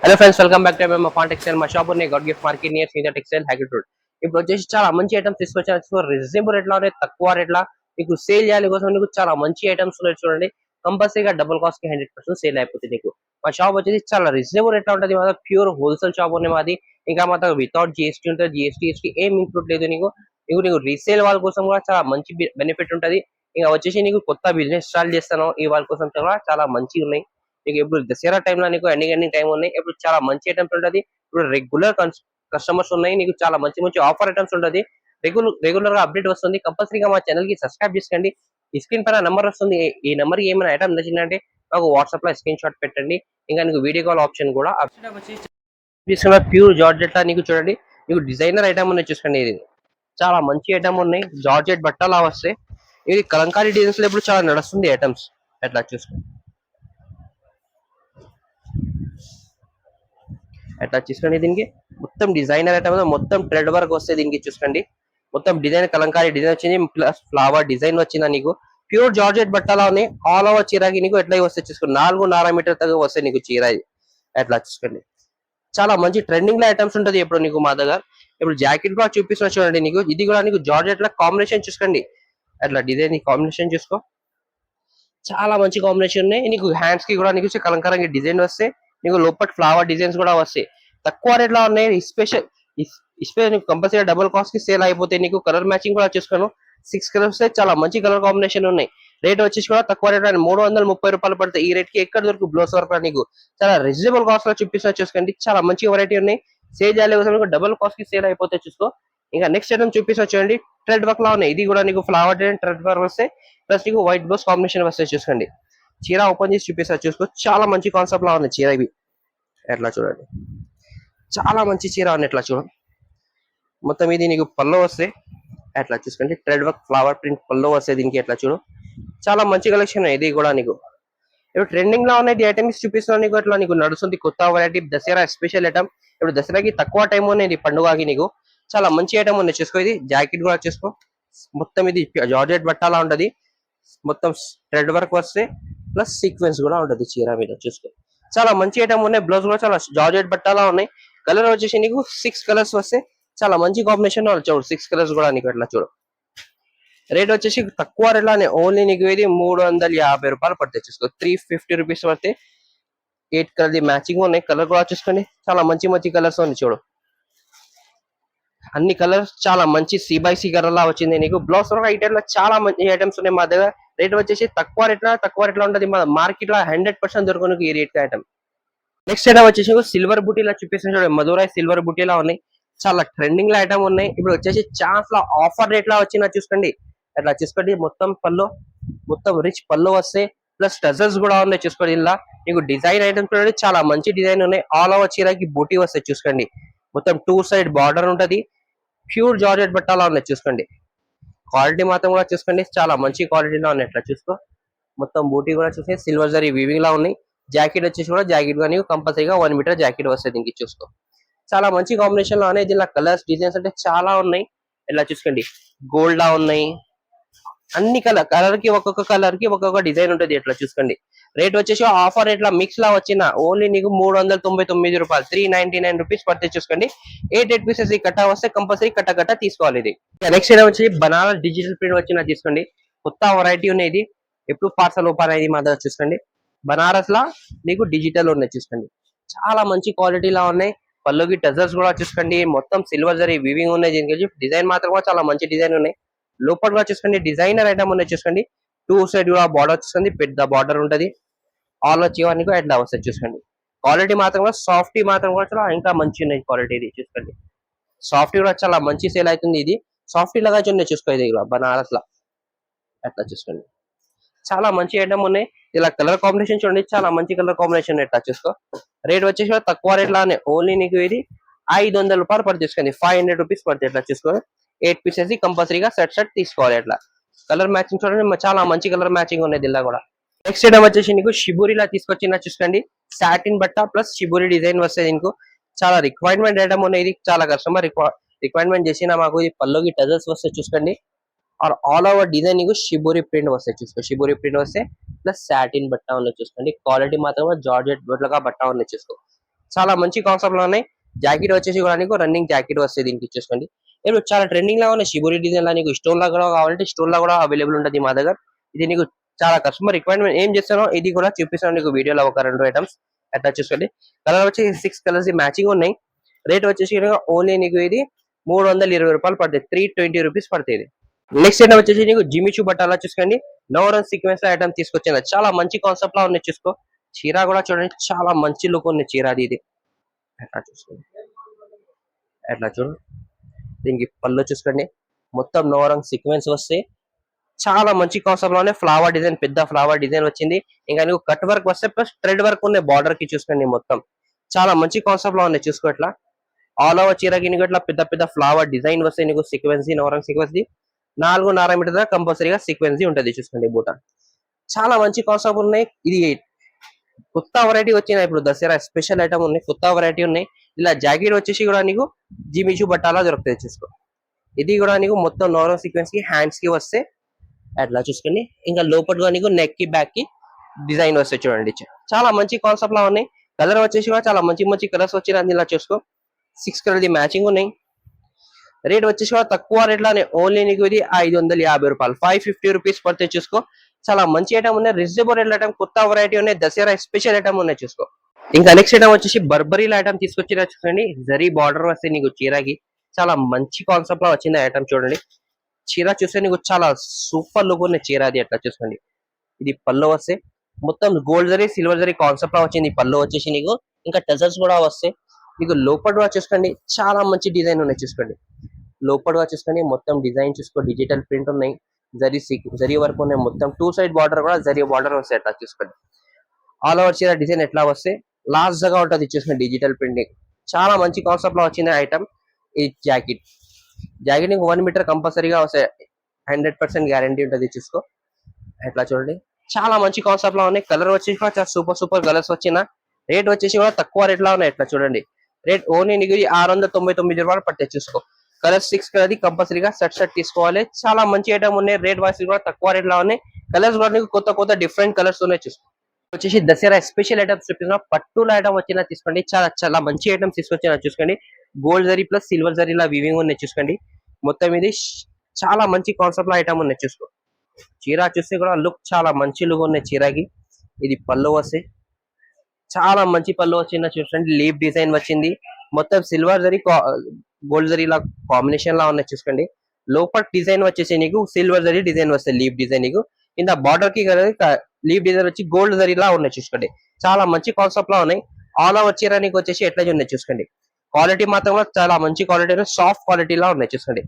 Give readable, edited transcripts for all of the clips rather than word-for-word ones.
Hello friends, welcome back to MM fan textile. మా shop ఉన్నాయి Goud gift market near senior textile high grade road. ఇప్పుడు వచ్చేసి చాలా మంచి ఐటమ్స్ తీసుకొచ్చాను. రీజనబుల్ రేట్ లో తక్కువ రేట్ లా మీకు సేల్ చేయాలి కోసం నీకు చాలా మంచి ఐటమ్స్ ఉన్నాయి. చూడండి, కంపల్సరీగా డబుల్ కాస్ట్ కి 100% సేల్ అయిపోతుంది. నీకు మా షాప్ వచ్చేసి చాలా రీజనబుల్ రేట్ లో ఉంటుంది. మాది ప్యూర్ హోల్సేల్ షాప్ ఉంది మాది. ఇంకా మాత్రం వితౌట్ జిఎస్టీ ఉంటుంది. జిఎస్టీ ఏం ఇంక్లూడ్ లేదు. నీకు నీకు రీసేల్ వాళ్ళ కోసం కూడా చాలా మంచి బెనిఫిట్ ఉంటుంది. ఇంకా వచ్చేసి నీకు కొత్త బిజినెస్ స్టార్ట్ చేస్తాను, ఈ వాళ్ళ కోసం చాలా మంచిగా ఉన్నాయి. నీకు ఇప్పుడు దసరా టైంలో నీకు ఎన్ని టైం ఉన్నాయి. ఇప్పుడు చాలా మంచి ఐటమ్స్ ఉంటుంది. ఇప్పుడు రెగ్యులర్ కస్టమర్స్ ఉన్నాయి. నీకు చాలా మంచి మంచి ఆఫర్ ఐటమ్స్ ఉంటుంది. రెగ్యులర్ గా అప్డేట్ వస్తుంది. కంపల్సరీగా మా ఛానల్ కి సబ్స్క్రైబ్ చేసుకోండి. ఈ స్క్రీన్ పైన నెంబర్ వస్తుంది. ఈ నెంబర్ కి ఏమైనా ఐటమ్ నచ్చిందంటే నాకు వాట్సాప్ లో స్క్రీన్ షాట్ పెట్టండి. ఇంకా నీకు వీడియో కాల్ ఆప్షన్ కూడా ప్యూర్ జార్జెట్ లా నీకు చూడండి. నీకు డిజైనర్ ఐటమ్ ఉన్నాయి. చూసుకోండి, ఇది చాలా మంచి ఐటమ్ ఉన్నాయి. జార్జెట్ బట్టలా వస్తాయి. ఇది కలంకారీ డిజైన్స్ లో ఇప్పుడు చాలా నడుస్తుంది ఐటమ్స్. ఎట్లా చూసుకోండి, అట్లా చూసుకోండి. దీనికి మొత్తం డిజైనర్ ఐటమ్ మొత్తం థ్రెడ్ వర్క్ వస్తే దీనికి చూసుకోండి. మొత్తం డిజైన్ కలంకారీ డిజైన్ వచ్చింది. ప్లస్ ఫ్లవర్ డిజైన్ వచ్చిందా నీకు. ప్యూర్ జార్జెట్ బట్టలా ఉన్నాయి. ఆల్ ఓవర్ చీరకి నీకు ఎట్లా వస్తాయి చూసుకోండి. 4.5 మీటర్ తగ్గ వస్తాయి నీకు చీర. ఇది ఎట్లా చూసుకోండి, చాలా మంచి ట్రెండింగ్ లో ఐటమ్స్ ఉంటుంది. ఇప్పుడు నీకు మా దగ్గర ఇప్పుడు జాకెట్ కూడా చూపిస్తున్నా చూడండి. నీకు ఇది కూడా నీకు జార్జెట్ లా కాంబినేషన్ చూసుకోండి. అట్లా డిజైన్ కాంబినేషన్ చూసుకో, చాలా మంచి కాంబినేషన్ ఉన్నాయి. నీకు హ్యాండ్స్ కి కూడా నీకు కలంకారంగా డిజైన్ వస్తే నీకు లోపల ఫ్లవర్ డిజైన్స్ కూడా వస్తాయి. తక్కువ రేట్ లో ఉన్నాయి. స్పెషల్ కంపల్సరీ డబుల్ కాస్ట్ కి సేల్ అయిపోతాయి. నీకు కలర్ మ్యాచింగ్ కూడా చూసుకోను. 6 కలర్స్ చాలా మంచి కలర్ కాంబినేషన్ ఉన్నాయి. రేట్ వచ్చేసి కూడా తక్కువ రేట్ 330 రూపాయలు పడతాయి. ఈ రేట్ కి ఎక్కడ దొరుకు బ్లౌజ్ వర్క్ నీకు చాలా రీజనబుల్ కాస్ట్ లో చూపిస్తా చూసుకోండి. చాలా మంచి వెరైటీ ఉన్నాయి. సేల్ చేయాలి డబుల్ కాస్ట్ కి సేల్ అయిపోతాయి చూసుకో. ఇంకా నెక్స్ట్ ఐటమ్ చూపిస్తా చూడండి. థ్రెడ్ వర్క్ లా ఉన్నాయి. ఇది కూడా నీకు ఫ్లవర్ డిజైన్ థ్రెడ్ వర్క్ వస్తే ప్లస్ నీకు వైట్ బ్లౌజ్ కాంబినేషన్ వస్తాయి. చూసుకోండి, చీర ఓపెన్ చేసి చూపిస్తా చూసుకో. చాలా మంచి కాన్సెప్ట్ లా ఉన్నాయి చీర. ఇవి ఎట్లా చూడండి, చాలా మంచి చీర ఉంది. ఎట్లా చూడండి, మొత్తం ఇది నీకు పల్లో వస్తే అట్లా చూసుకోండి. థ్రెడ్ వర్క్ ఫ్లవర్ ప్రింట్ పల్లో వస్తే దీనికి ఎట్లా చూడు. చాలా మంచి కలెక్షన్ ఇది కూడా నీకు. ఇప్పుడు ట్రెండింగ్ లో ఉన్నాయి ఐటమ్స్ చూపిస్తున్నాను నీకు. అట్లా నీకు నడుస్తుంది కొత్త వెరైటీ దసరా స్పెషల్ ఐటమ్. ఇప్పుడు దసరాకి తక్కువ టైం ఉన్నాయి. పండుగకి నీకు చాలా మంచి ఐటమ్ ఉన్నాయి. చూసుకో, ఇది జాకెట్ కూడా చూసుకో. మొత్తం ఇది జార్జెట్ బట్టలా ఉంటది. మొత్తం థ్రెడ్ వర్క్ వస్తే ప్లస్ సీక్వెన్స్ కూడా ఉంటది చీర మీద. చూసుకో, చాలా మంచి ఐటమ్ ఉన్నాయి. బ్లౌజ్ కూడా చాలా జార్జెట్ బట్టలా ఉన్నాయి. కలర్ వచ్చేసి నీకు 6 కలర్స్ వస్తే చాలా మంచి కాంబినేషన్ చూడు. 6 కలర్స్ కూడా నీకు అట్లా చూడు. రేట్ వచ్చేసి తక్కువ రేట్ లానే ఓన్లీ నీకు ఇది 350 రూపాయలు పడతాయి. చూసుకో, 350 రూపీస్ పడితే 8 కలర్ మ్యాచింగ్ ఉన్నాయి. కలర్ కూడా చూసుకోండి, చాలా మంచి మంచి కలర్స్ ఉన్నాయి చూడు. అన్ని కలర్స్ చాలా మంచి సి కలర్ లా వచ్చింది నీకు. బ్లౌజ్ ఐటమ్ లో చాలా మంచి ఐటమ్స్ ఉన్నాయి మా దగ్గర. రేట్ వచ్చేసి తక్కువ రేట్ లో ఉంటుంది. మా మార్కెట్ లో 100% దొరకను ఈ రేట్ ఐటమ్. నెక్స్ట్ ఐటమ్ వచ్చేసి సిల్వర్ బుటీలా చూపిస్తాను చూడండి. మధురై సిల్వర్ బుటీలా ఉన్నాయి. చాలా ట్రెండింగ్ లో ఐటమ్ ఉన్నాయి. ఇప్పుడు వచ్చేసి ఛాన్స్ లో ఆఫర్ రేట్ లా వచ్చిందా చూసుకోండి. అట్లా చూసుకోండి, మొత్తం పళ్ళు మొత్తం రిచ్ పళ్ళు వస్తాయి. ప్లస్ టజల్స్ కూడా ఉన్నాయి. చూసుకోండి, ఇలా మీకు డిజైన్ ఐటమ్స్ చూడండి. చాలా మంచి డిజైన్ ఉన్నాయి. ఆల్ ఓవర్ చీరకి బూటీ వస్తాయి. చూసుకోండి, మొత్తం 2 సైడ్ బార్డర్ ఉంటది. ప్యూర్ జార్జెట్ బట్టాలా ఉన్నాయి. చూసుకోండి, క్వాలిటీ మాత్రం కూడా చూసుకోండి. చాలా మంచి క్వాలిటీలో ఉన్నాయి. అట్లా చూసుకో, మొత్తం బూటీ కూడా చూస్తే సిల్వర్ జరీ వీవింగ్ లా ఉన్నాయి. జాకెట్ వచ్చేసి కూడా జాకెట్ కానీ కంపల్సరీగా 1 మీటర్ జాకెట్ వస్తుంది దీనికి. చూసుకో, చాలా మంచి కాంబినేషన్ లో ఉన్నాయి. దీనిలో కలర్స్ డిజైన్స్ అంటే చాలా ఉన్నాయి. ఇలా చూసుకోండి, గోల్డ్ లా ఉన్నాయి. అన్ని కలర్ కి ఒక్కొక్క డిజైన్ ఉంటుంది. ఎట్లా చూసుకోండి. రేట్ వచ్చేసి ఆఫర్ రేట్ లా మిక్స్ లా వచ్చిన ఓన్లీ నీకు 399 రూపాయలు 399 రూపీస్ పడితే. చూసుకోండి, 8 పీసెస్ ఈ కట్ట వస్తే కంపల్సరీ కట్ట తీసుకోవాలి. ఇది నెక్స్ట్ ఏదో వచ్చి బనారస్ డిజిటల్ ప్రింట్ వచ్చిన తీసుకోండి. కొత్త వెరైటీ ఉన్నాయి. ఇది ఎప్పుడు పార్సల్ ఓపెన్ అయ్యింది మా దగ్గర. చూసుకోండి, బనారస్ లా నీకు డిజిటల్ ఉన్నాయి. చూసుకోండి, చాలా మంచి క్వాలిటీ లా ఉన్నాయి. పళ్ళుకి టజర్స్ కూడా చూసుకోండి. మొత్తం సిల్వర్ జరీ వీవింగ్ ఉన్నాయి. దీనికి డిజైన్ మాత్రం కూడా చాలా మంచి డిజైన్ ఉన్నాయి. లోపల కూడా చూసుకోండి, డిజైనర్ ఐటమ్ ఉన్నాయి. చూసుకోండి, 2 సైడ్ కూడా బార్డర్ చూసుకోండి. పెద్ద బార్డర్ ఉంటది. ఆల్ వచ్చేవన్నీ కూడా ఎట్లా వస్తాయి. చూసుకోండి, క్వాలిటీ మాత్రం కూడా సాఫ్టీ మాత్రం కూడా చాలా ఇంకా మంచి ఉన్నాయి క్వాలిటీ. ఇది చూసుకోండి, సాఫ్టీ కూడా చాలా మంచి సేల్ అవుతుంది. ఇది సాఫ్టీ లాగా చూడండి. చూసుకో, ఇది బనారస్ లా ఎట్లా చూసుకోండి, చాలా మంచి ఐటమ్ ఉన్నాయి. ఇలా కలర్ కాంబినేషన్ చూడండి, చాలా మంచి కలర్ కాంబినేషన్. ఎట్లా చూసుకో, రేట్ వచ్చేసి తక్కువ రేట్ లానే ఓన్లీ నీకు ఇది 500 రూపాయలు పడి. చూసుకోండి, 500 రూపీస్ పడుతుంది. ఎట్లా చూసుకో, 8 పీసెస్ కంపల్సరీగా సెట్ తీసుకోవాలి. అట్లా కలర్ మ్యాచింగ్ చూడండి, చాలా మంచి కలర్ మ్యాచింగ్ ఉన్నాయి దీనిలో కూడా. నెక్స్ట్ ఐటమ్ వచ్చేసి నీకు షిబూరిలా తీసుకొచ్చిన చూసుకోండి. సాటిన్ బట్ట ప్లస్ షిబూరి డిజైన్ వస్తాయి. నీకు చాలా రిక్వైర్మెంట్ ఐటమ్ ఉన్నాయి. ఇది చాలా కస్టమర్ రిక్వైర్మెంట్ చేసిన మాకు ఈ పళ్ళుకి టజల్స్ వస్తాయి. చూసుకోండి, ఆల్ ఓవర్ డిజైన్ నీకు షిబూరి ప్రింట్ వస్తాయి. చూసుకో, షిబూరి ప్రింట్ వస్తే ప్లస్ సాటిన్ బట్ట ఉన్నాయి. చూసుకోండి, క్వాలిటీ మాత్రం జార్జెట్ బట్లగా బట్ట ఉన్నాయి. చూసుకో, చాలా మంచి కాన్సెప్ట్ లో ఉన్నాయి. జాకెట్ వచ్చేసి కూడా నీకు రన్నింగ్ జాకెట్ వస్తుంది దీనికి చూసుకోండి. ఇప్పుడు చాలా ట్రెండింగ్ లా ఉన్నాయి షిబోరి డిజైన్ లా, నీకు స్టోన్ లా కూడా కావాలంటే స్టోన్ లా కూడా అవైలబుల్ ఉంటుంది మా దగ్గర. ఇది నీకు చాలా కస్టమర్ రిక్వైర్మెంట్ ఏం చేస్తానో ఇది కూడా చూపిస్తాను నీకు వీడియోలో ఒక 2 ఐటమ్స్ అట్లా చూసుకోండి. కలర్ వచ్చి 6 కలర్స్ మ్యాచింగ్ ఉన్నాయి. రేట్ వచ్చేసి ఓన్లీ నీకు ఇది 320 రూపాయలు పడుతుంది, 320 రూపీస్ పడుతుంది. నెక్స్ట్ ఐటమ్ వచ్చేసి నీకు జిమిచూ బట్టాలా చూసుకోండి. నవరన్ సీక్వెన్స్ ఐటమ్ తీసుకొచ్చింది, చాలా మంచి కాన్సెప్ట్ లా ఉన్నాయి చూసుకో. చీర కూడా చూడండి చాలా మంచి లుక్ ఉంది చీర ఇది. ఎట్లా చూసుకోండి, ఎట్లా చూడండి. దీనికి పళ్ళు చూసుకోండి, మొత్తం నవరంగ్ సీక్వెన్స్ వస్తే చాలా మంచి కాన్సెప్ట్ లోనే ఫ్లవర్ డిజైన్, పెద్ద ఫ్లవర్ డిజైన్ వచ్చింది. ఇంకా నీకు కట్ వర్క్ వస్తే ప్లస్ థ్రెడ్ వర్క్ ఉన్నాయి బార్డర్ కి చూసుకోండి. మొత్తం చాలా మంచి కాన్సెప్ట్ లో ఉన్నాయి చూసుకో. ఇట్లా ఆల్ ఓవర్ చీరకి నీకు ఇట్లా పెద్ద పెద్ద ఫ్లవర్ డిజైన్ వస్తాయి నీకు. సీక్వెన్స్ నవరంగ్ సీక్వెన్స్ 4.5 మీటర్ దాకా కంపల్సరీగా సీక్వెన్స్ ఉంటుంది చూసుకోండి. బూట చాలా మంచి కాన్సెప్ట్ ఉన్నాయి. ఇది కొత్త వెరైటీ వచ్చినాయి ఇప్పుడు, దసరా స్పెషల్ ఐటమ్ ఉన్నాయి, కొత్త వెరైటీ ఉన్నాయి. ఇలా జాకెట్ వచ్చేసి కూడా నీకు జిమిచూ బట్టాలా దొరుకుతుంది చూసుకో. ఇది కూడా నీకు మొత్తం నవరంగ్ సీక్వెన్స్ కి హ్యాండ్స్ కి వస్తే అట్లా చూసుకోండి. ఇంకా లోపల నీకు నెక్ కి బ్యాక్ కి డిజైన్ వస్తాయి చూడండి. చాలా మంచి కాన్సెప్ట్ లా ఉన్నాయి. కలర్ వచ్చేసి కూడా చాలా మంచి మంచి కలర్స్ వచ్చినాయి. ఇలా చూసుకో 6 కలర్ మ్యాచింగ్ ఉన్నాయి. రేట్ వచ్చేసి కూడా తక్కువ రేట్ లోనే ఓన్లీ నీకు ఇది 550 రూపాయలు, 550 రూపీస్ పడితే చూసుకో. చాలా మంచి ఐటమ్ ఉన్నాయి, రీజనబుల్ రేట్ ఐటమ్, కొత్త వెరైటీ ఉన్నాయి, దసరా స్పెషల్ ఐటమ్ ఉన్నాయి చూసుకో. ఇంకా నెక్స్ట్ ఐటమ్ వచ్చేసి బర్బరీల ఐటమ్ తీసుకొచ్చి చూసుకోండి. జరీ బార్డర్ వస్తే నీకు చీరకి చాలా మంచి కాన్సెప్ట్ లో వచ్చింది ఐటమ్ చూడండి. చీర చూస్తే నీకు చాలా సూపర్ లుక్ ఉన్న చీర అది. అట్లా చూసుకోండి. ఇది పళ్ళు వస్తే మొత్తం gold zari silver zari concept లో వచ్చింది పళ్ళు వచ్చేసి నీకు. ఇంకా టజల్స్ కూడా వస్తాయి నీకు. లోపల కూడా చూసుకోండి చాలా మంచి డిజైన్ ఉన్నాయి చూసుకోండి. లోపల కూడా చూసుకోండి మొత్తం డిజైన్ చూసుకో, డిజిటల్ ప్రింట్ ఉన్నాయి, జరీ వర్క్ ఉన్నాయి. మొత్తం 2 సైడ్ బార్డర్ కూడా జరీ బార్డర్ వస్తాయి అట్లా చూసుకోండి. ఆల్ ఓవర్ చీర డిజైన్ ఎట్లా వస్తే లాస్ట్ గా ఉంటుంది చూసుకోండి. డిజిటల్ ప్రింటింగ్ చాలా మంచి కాన్సెప్ట్ లో వచ్చింది ఐటమ్. ఈ జాకెట్ నీకు 1 మీటర్ కంపల్సరీగా వస్తాయి, 100% గ్యారంటీ ఉంటుంది చూసుకో. ఎట్లా చూడండి చాలా మంచి కాన్సెప్ట్ లో ఉన్నాయి. కలర్ వచ్చేసి కూడా చాలా సూపర్ సూపర్ కలర్స్ వచ్చిన. రేట్ వచ్చేసి కూడా తక్కువ రేట్ లో ఉన్నాయి. ఎట్లా చూడండి, రేట్ ఓన్లీ నీకు 699 రూపాయలు పట్టే చూసుకో. కలర్ 6 కలర్ కంపల్సరీగా సెట్ తీసుకోవాలి. చాలా మంచి ఐటమ్ ఉన్నాయి, రేట్ వైస్ కూడా తక్కువ రేట్ లో ఉన్నాయి. కలర్స్ కూడా నీకు కొత్త కొత్త డిఫరెంట్ కలర్స్ ఉన్నాయి చూసుకో. వచ్చేసి దసరా స్పెషల్ ఐటమ్స్ చూపిస్తున్నా, పట్టుల ఐటమ్ వచ్చినా తీసుకోండి. చాలా చాలా మంచి ఐటమ్స్ తీసుకొచ్చినా చూసుకోండి. Gold zari plus silver zari లా వివింగ్ ఉన్నాయి చూసుకోండి. మొత్తం ఇది చాలా మంచి కాన్సెప్ట్ లో ఐటమ్ ఉన్నాయి చూసుకో. చీర చూస్తే కూడా లుక్ చాలా మంచి లుక్ ఉన్నాయి చీరకి. ఇది పళ్ళు వస్తే చాలా మంచి పళ్ళు వచ్చింది చూసుకోండి. లీఫ్ డిజైన్ వచ్చింది, మొత్తం సిల్వర్ జరీ గోల్డ్ జరీ లా కాంబినేషన్ లా ఉన్నాయి చూసుకోండి. లోపల డిజైన్ వచ్చేసి నీకు సిల్వర్ జరీ డిజైన్ వస్తుంది, లీఫ్ డిజైన్ నీకు. కింద బార్డర్ కి లీఫ్ డిజైన్ వచ్చి గోల్డ్ జరీ లా ఉన్నాయి చూసుకోండి. చాలా మంచి కాన్సెప్ట్ లా ఉన్నాయి. ఆల్ ఓవర్ చీర నీకు వచ్చేసి ఎట్లా ఉన్నాయి చూసుకోండి. క్వాలిటీ మాత్రం చాలా మంచి క్వాలిటీ, సాఫ్ట్ క్వాలిటీ లా ఉన్నాయి చూసుకోండి.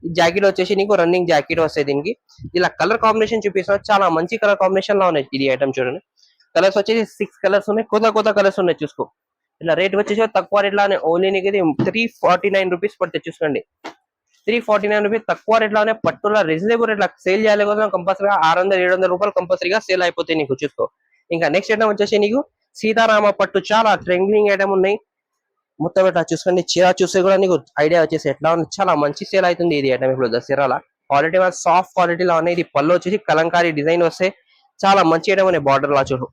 ఈ జాకెట్ వచ్చేసి నీకు రన్నింగ్ జాకెట్ వస్తాయి దీనికి. ఇలా కలర్ కాంబినేషన్ చూపిస్తున్నా, చాలా మంచి కలర్ కాంబినేషన్ లా ఉన్నాయి. ఇది ఐటమ్ చూడండి. కలర్స్ వచ్చేసి 6 కలర్స్ ఉన్నాయి, కొత్త కొత్త కలర్స్ ఉన్నాయి చూసుకో. ఇలా రేట్ వచ్చేసి తక్కువ రేట్ లానే ఓన్లీ నీకు ఇది 349 రూపీస్ పడితే చూసుకోండి. 349 రూపీస్ తక్కువ రేట్ లోనే పట్టుల రీజనబుల్ రేట్ లా సేల్ చేయాలి కదా. కంపల్సరీగా 600-700 రూపాయలు కంపల్సరీగా సేల్ అయిపోతాయి నీకు చూసుకో. ఇంకా నెక్స్ట్ ఐటమ్ వచ్చేసి నీకు సీతారామ పట్టు, చాలా ట్రెండింగ్ ఐటమ్ ఉన్నాయి. మొత్తం ఇట్లా చూసుకోండి. చీర చూస్తే కూడా నీకు ఐడియా వచ్చేసి ఎట్లా ఉంది, చాలా మంచి సేల్ అవుతుంది ఇది ఐటమ్ ఇప్పుడు దసరాల. క్వాలిటీ సాఫ్ట్ క్వాలిటీలో ఉన్నాయి. ఇది పళ్ళు వచ్చేసి కలంకారీ డిజైన్ వస్తే చాలా మంచి ఐటమ్ ఉన్నాయి. బార్డర్ లా చూడు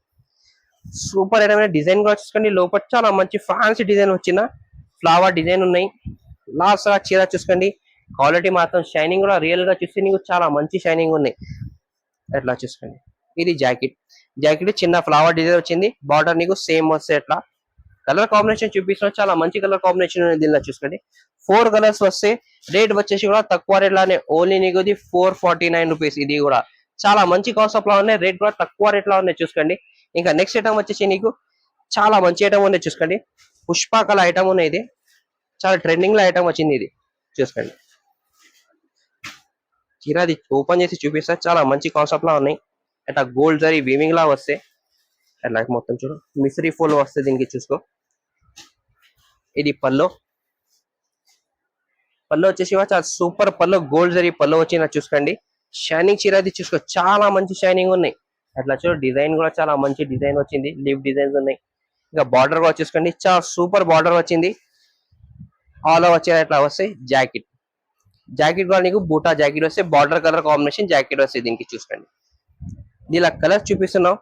సూపర్ ఐటమ్ డిజైన్ కూడా చూసుకోండి. లోపల చాలా మంచి ఫ్యాన్సీ డిజైన్ వచ్చిన ఫ్లవర్ డిజైన్ ఉన్నాయి. లాస్ట్ చీర చూసుకోండి. క్వాలిటీ మాత్రం షైనింగ్ కూడా రియల్ గా చూస్తే నీకు చాలా మంచి షైనింగ్ ఉన్నాయి. ఎట్లా చూసుకోండి. ఇది జాకెట్ చిన్న ఫ్లవర్ డిజైన్ వచ్చింది. బార్డర్ నీకు సేమ్ వస్తే ఎట్లా. కలర్ కాంబినేషన్ చూపిస్తున్నా, చాలా మంచి కలర్ కాంబినేషన్ ఉంది దీనిలో చూసుకోండి. 4 కలర్స్ వస్తే రేట్ వచ్చేసి కూడా తక్కువ రేట్ లానే ఓన్లీ నీకు ఇది 449 రూపీస్. ఇది కూడా చాలా మంచి కాన్సెప్ట్ లో ఉన్నాయి, రేట్ కూడా తక్కువ రేట్ లో ఉన్నాయి చూసుకోండి. ఇంకా నెక్స్ట్ ఐటమ్ వచ్చేసి నీకు చాలా మంచి ఐటమ్ ఉన్నాయి చూసుకోండి. పుష్పకల ఐటమ్ ఉన్నాయి. ఇది చాలా ట్రెండింగ్ లో ఐటమ్ వచ్చింది ఇది చూసుకోండి. చీరది ఓపెన్ చేసి చూపిస్తా, చాలా మంచి కాన్సెప్ట్ లా ఉన్నాయి. అట్లా గోల్డ్ జరీ వీవింగ్ లా వస్తే అట్లా మొత్తం చూడు మిస్రీ ఫోల్ వస్తే దీనికి చూసుకో. ఇది పళ్ళు వచ్చేసి చాలా సూపర్ పళ్ళు, గోల్డ్ జరీ పళ్ళు వచ్చిన చూసుకోండి. షైనింగ్ చీరది చూసుకో, చాలా మంచి షైనింగ్ ఉన్నాయి. అట్లా చూడు డిజైన్ కూడా చాలా మంచి డిజైన్ వచ్చింది, లీఫ్ డిజైన్స్ ఉన్నాయి. ఇంకా బార్డర్ కూడా చూసుకోండి, చాలా సూపర్ బార్డర్ వచ్చింది. ఆల్ ఓవర్ చీర ఇట్లా వస్తాయి. జాకెట్ కూడా నీకు బూటా జాకెట్ వస్తే బార్డర్ కలర్ కాంబినేషన్ జాకెట్ వస్తాయి దీనికి చూసుకోండి. ఇలా కలర్ చూపిస్తున్నాం,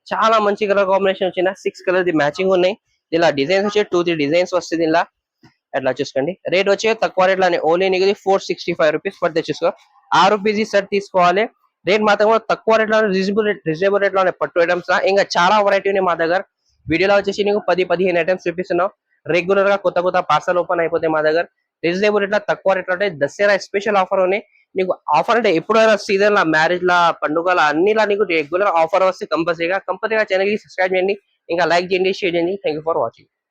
చాలా మంచి కలర్ కాంబినేషన్ వచ్చిన 6 కలర్ మ్యాచింగ్ ఉన్నాయి. ఇలా డిజైన్స్ వచ్చి 2-3 డిజైన్స్ వస్తుంది ఇలా అట్లా చూసుకోండి. రేట్ వచ్చి తక్కువ రేట్ లోనే ఓన్లీ నీకు 465 రూపీస్ పడితే చూసుకో. ₹6 ఈ సెట్ తీసుకోవాలి. రేట్ మాత్రం కూడా తక్కువ రేట్ లో రీజనబుల్ రేట్ లోనే పట్టు ఐటమ్స్ ఇంకా చాలా వెరైటీ ఉన్నాయి మా దగ్గర. వీడియోలో వచ్చేసి నీకు 10-15 ఐటమ్స్ చూపిస్తున్నాం. రెగ్యులర్ గా కొత్త కొత్త పార్సల్ ఓపెన్ అయిపోతాయి మా దగ్గర. రీజనబుల్ రేట్ లో తక్కువ రేట్ లో అంటే దసరా స్పెషల్ ఆఫర్ ఉన్నాయి. నీకు ఆఫర్ అంటే ఎప్పుడైనా సీజన్ లా మ్యారేజ్ లా పండుగల అన్నిలా నీకు రెగ్యులర్ ఆఫర్ వస్తే కంపల్సరీగా ఛానల్ కి సబ్స్క్రైబ్ చేయండి, ఇంకా లైక్ చేయండి, షేర్ చేయండి. Thank you for watching.